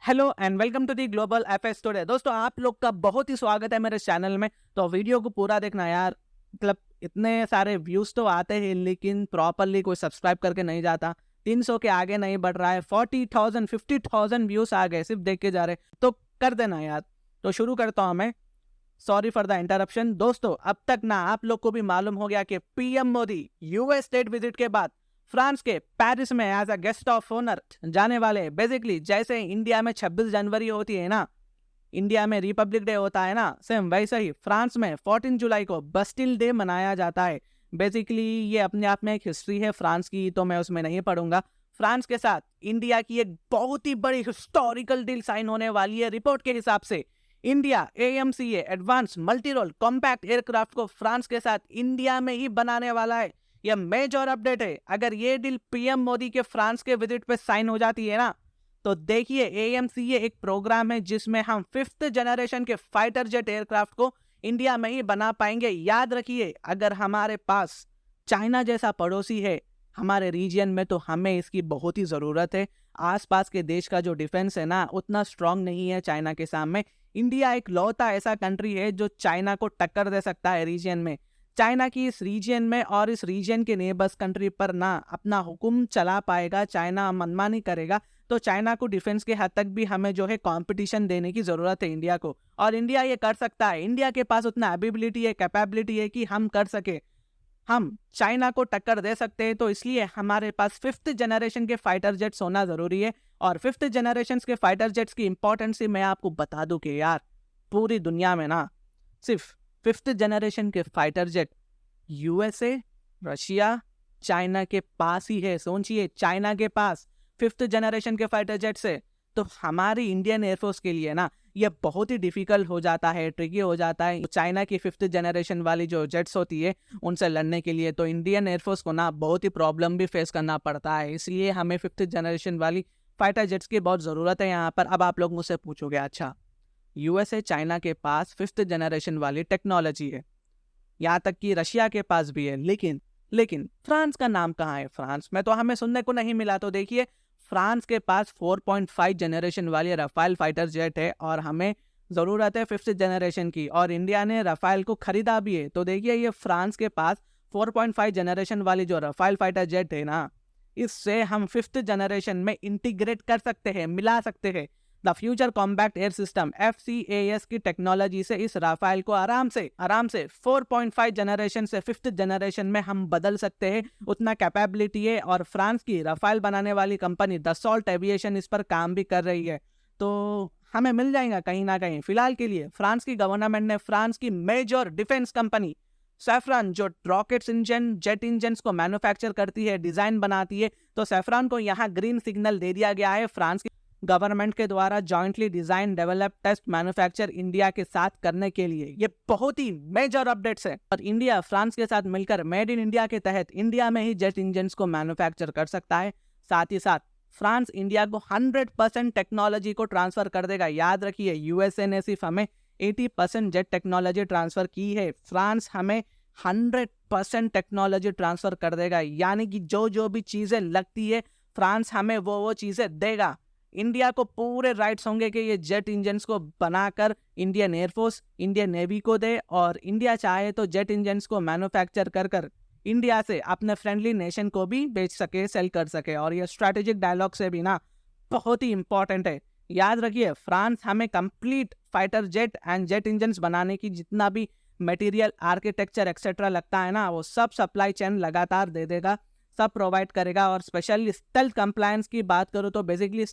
Hello and welcome to the global FS today. दोस्तों, आप लोग का बहुत ही स्वागत है मेरे चैनल में। तो वीडियो को पूरा देखना यार। मतलब इतने सारे व्यूज तो आते हैं लेकिन प्रॉपरली कोई सब्सक्राइब करके नहीं जाता। 300 के आगे नहीं बढ़ रहा है। 40,000 50,000 व्यूज आ गए सिर्फ देख के जा रहे, तो कर देना यार। तो शुरू करता हूँ मैं। Sorry for the interruption. दोस्तों, अब तक ना आप लोग को भी मालूम हो गया कि PM Modi US state visit के बाद फ्रांस के पेरिस में as a guest of honour जाने वाले। बेसिकली जैसे इंडिया में 26 जनवरी होती है ना, इंडिया में रिपब्लिक डे होता है ना, सेम वैसे ही फ्रांस में 14 जुलाई को बस्टिल डे मनाया जाता है। बेसिकली ये अपने आप में एक हिस्ट्री है फ्रांस की, तो मैं उसमें नहीं पढ़ूंगा। फ्रांस के साथ इंडिया की एक बहुत ही बड़ी हिस्टोरिकल डील साइन होने वाली है। रिपोर्ट के हिसाब से India AMCA advance multi role compact aircraft को फ्रांस के साथ इंडिया में ही बनाने वाला है। यह मेजर अपडेट है। अगर ये डील पीएम मोदी के फ्रांस के विजिट पे साइन हो जाती है ना, तो देखिए AMCA एक प्रोग्राम है जिसमें हम 5th जनरेशन के फाइटर जेट एयरक्राफ्ट को इंडिया में ही बना पाएंगे। याद रखिए, अगर हमारे पास चाइना जैसा पड़ोसी है हमारे रीजन में, तो हमें इसकी बहुत ही जरूरत है। आसपास के देश का जो डिफेंस है ना, उतना स्ट्रांग नहीं है चाइना के सामने। इंडिया एक लौता ऐसा कंट्री है जो चाइना को टक्कर दे सकता है रीजन में। चाइना की इस रीजन में और इस रीजन के नेबर्स कंट्री पर ना अपना हुक्म चला पाएगा, चाइना मनमानी करेगा, तो चाइना को डिफेंस के हद तक भी हमें जो है कंपटीशन देने की जरूरत है इंडिया को। और इंडिया ये कर सकता है। इंडिया के पास उतना एबिलिटी है, कैपेबिलिटी है कि हम कर सके, हम चाइना को टक्कर दे सकते हैं। तो इसलिए हमारे पास 5th जनरेशन के फाइटर जेट्स होना जरूरी है। और 5th जनरेशन के फाइटर जेट्स की इंपॉर्टेंस मैं आपको बता दूं कि यार पूरी दुनिया में ना सिर्फ 5th जनरेशन के fighter jet USA, Russia, China के पास ही है। सोचिए, चाइना के पास 5th जनरेशन के फाइटर जेट्स है, तो हमारी इंडियन एयरफोर्स के लिए ना ये बहुत ही डिफिकल्ट हो जाता है, ट्रिकी हो जाता है। चाइना की 5th जनरेशन वाली जो जेट्स होती है उनसे लड़ने के लिए तो इंडियन एयरफोर्स को ना बहुत ही प्रॉब्लम भी फेस करना पड़ता है। इसलिए हमें 5th जनरेशन वाली फाइटर जेट्स की बहुत ज़रूरत है यहाँ पर। अब आप लोग मुझसे पूछोगे, अच्छा USA चाइना के पास 5th जनरेशन वाली टेक्नोलॉजी है, यहाँ तक कि रशिया के पास भी है, लेकिन फ्रांस का नाम कहाँ है? फ्रांस में तो हमें सुनने को नहीं मिला। तो देखिए, फ्रांस के पास 4.5 जनरेशन वाली रफाल फाइटर जेट है और हमें ज़रूरत है 5th जनरेशन की, और इंडिया ने रफाल को खरीदा भी है। तो देखिए, ये फ्रांस के पास 4.5 जनरेशन वाली जो रफाल फाइटर जेट है ना, इससे हम 5th जनरेशन में इंटीग्रेट कर सकते हैं, मिला सकते हैं। The future combat air system FCAS की टेक्नोलॉजी से इस राफेल को आराम से 4.5 जनरेशन से 5th जनरेशन में हम बदल सकते हैं। उतना कैपेबिलिटी है। और फ्रांस की राफेल बनाने वाली कंपनी दसॉल्ट एविएशन इस पर काम भी कर रही है, तो हमें मिल जाएगा कहीं ना कहीं। फिलहाल के लिए फ्रांस की गवर्नमेंट ने फ्रांस की मेजर डिफेंस कंपनी सैफरन, जो रॉकेट्स इंजन जेट इंजन को मैन्युफैक्चर करती है, डिजाइन बनाती है, तो सैफरन को यहाँ ग्रीन सिग्नल दे दिया गया है फ्रांस की गवर्नमेंट के द्वारा jointly design, develop, test, manufacture India के साथ करने के लिए। ये बहुत ही मेजर अपडेट्स है। और इंडिया फ्रांस के साथ मिलकर मेड इन इंडिया के तहत इंडिया में ही जेट इंजन को मैन्युफैक्चर कर सकता है। साथ ही साथ फ्रांस इंडिया को 100% टेक्नोलॉजी को ट्रांसफर कर देगा। याद रखिए, USA ने सिर्फ हमें 80% जेट टेक्नोलॉजी ट्रांसफर की है, फ्रांस हमें 100% टेक्नोलॉजी ट्रांसफर कर देगा। यानी कि जो जो भी चीजें लगती है फ्रांस हमें वो चीजें देगा। इंडिया को पूरे राइट्स होंगे कि ये जेट इंजन्स को बनाकर इंडियन एयरफोर्स, इंडियन नेवी को दे, और इंडिया चाहे तो जेट इंजन्स को मैन्युफैक्चर कर इंडिया से अपने फ्रेंडली नेशन को भी बेच सके, सेल कर सके। और ये स्ट्रैटेजिक डायलॉग से भी ना बहुत ही इंपॉर्टेंट है। याद रखिए, फ्रांस हमें complete fighter jet and jet engines बनाने की जितना भी मटेरियल, आर्किटेक्चर एक्सेट्रा लगता है ना, वो सब सप्लाई चेन लगातार दे देगा, सब प्रोवाइड करेगा। और स्पेशली स्टेल्थ कंप्लायंस की बात करूँ तो बेसिकली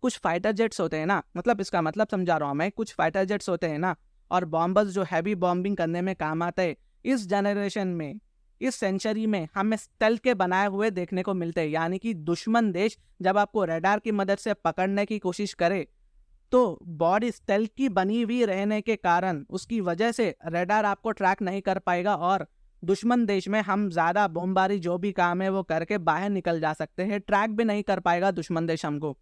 कुछ फाइटर जेट्स होते हैं ना, मतलब इसका मतलब समझा रहा हूँ मैं, कुछ फाइटर जेट्स होते हैं ना और बॉम्बर्स जो हैवी बॉम्बिंग करने में काम आते हैं, इस जनरेशन में, इस सेंचुरी में हमें स्टेल्थ के बनाए हुए देखने को मिलते हैं। यानी कि दुश्मन देश जब आपको रडार की मदद से पकड़ने की कोशिश करे, तो बॉडी स्टेल्थ की बनी हुई रहने के कारण उसकी वजह से रडार आपको ट्रैक नहीं कर पाएगा, और दुश्मन देश में हम ज्यादा बमबारी जो भी काम है वो करके बाहर निकल जा सकते हैं, ट्रैक भी नहीं कर पाएगा दुश्मन देश हमको।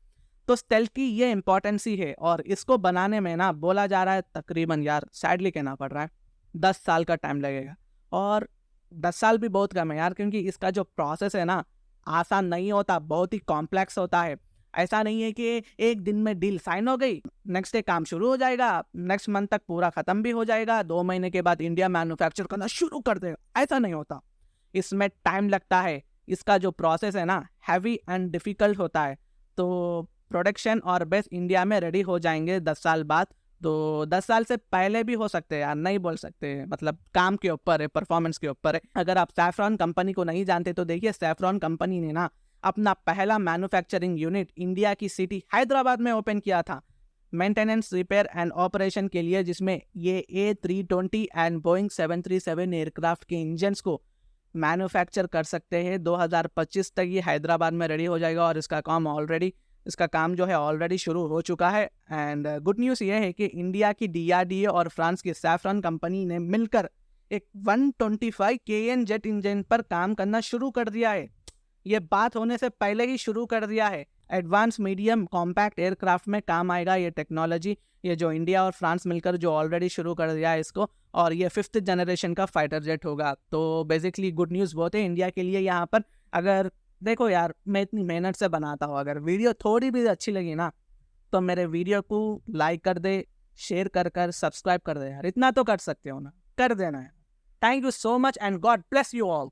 तो स्टेल्थ की ये इंपॉर्टेंस ही है। और इसको बनाने में ना बोला जा रहा है तकरीबन, यार सैडली कहना पड़ रहा है, 10 साल का टाइम लगेगा। और 10 साल भी बहुत कम है यार, क्योंकि इसका जो प्रोसेस है ना आसान नहीं होता, बहुत ही कॉम्प्लेक्स होता है। ऐसा नहीं है कि एक दिन में डील साइन हो गई, नेक्स्ट डे काम शुरू हो जाएगा, नेक्स्ट मंथ तक पूरा खत्म भी हो जाएगा, 2 महीने के बाद इंडिया मैन्युफैक्चर करना शुरू कर देगा। ऐसा नहीं होता, इसमें टाइम लगता है। इसका जो प्रोसेस है ना, हैवी एंड डिफिकल्ट होता है। तो प्रोडक्शन और बेस इंडिया में रेडी हो जाएंगे 10 साल बाद। तो 10 साल से पहले भी हो सकते हैं यार, नहीं बोल सकते, मतलब काम के ऊपर है, परफॉर्मेंस के ऊपर है। अगर आप सैफरॉन कंपनी को नहीं जानते तो देखिए, सैफरॉन कंपनी ने ना अपना पहला मैन्युफैक्चरिंग यूनिट इंडिया की सिटी हैदराबाद में ओपन किया था, मेंटेनेंस, रिपेयर एंड ऑपरेशन के लिए, जिसमें ये A320 एंड बोइंग 737 एयरक्राफ्ट के इंजन्स को मैन्युफैक्चर कर सकते हैं। 2025 तक ये हैदराबाद में रेडी हो जाएगा और इसका काम जो है ऑलरेडी शुरू हो चुका है। एंड गुड न्यूज़ ये है कि इंडिया की DRDO और फ्रांस की सैफरॉन कंपनी ने मिलकर एक 125 KN जेट इंजन पर काम करना शुरू कर दिया है। ये बात होने से पहले ही शुरू कर दिया है। एडवांस मीडियम कॉम्पैक्ट एयरक्राफ्ट में काम आएगा ये टेक्नोलॉजी, ये जो इंडिया और फ्रांस मिलकर जो ऑलरेडी शुरू कर दिया है इसको, और ये 5th जनरेशन का फाइटर जेट होगा। तो बेसिकली गुड न्यूज़ बहुत है इंडिया के लिए यहाँ पर। अगर देखो यार, मैं इतनी मेहनत से बनाता हूँ, अगर वीडियो थोड़ी भी अच्छी लगी ना तो मेरे वीडियो को लाइक कर दे, शेयर कर सब्सक्राइब कर दे यार, इतना तो कर सकते हो ना, कर देना है। Thank you so much and God bless you all.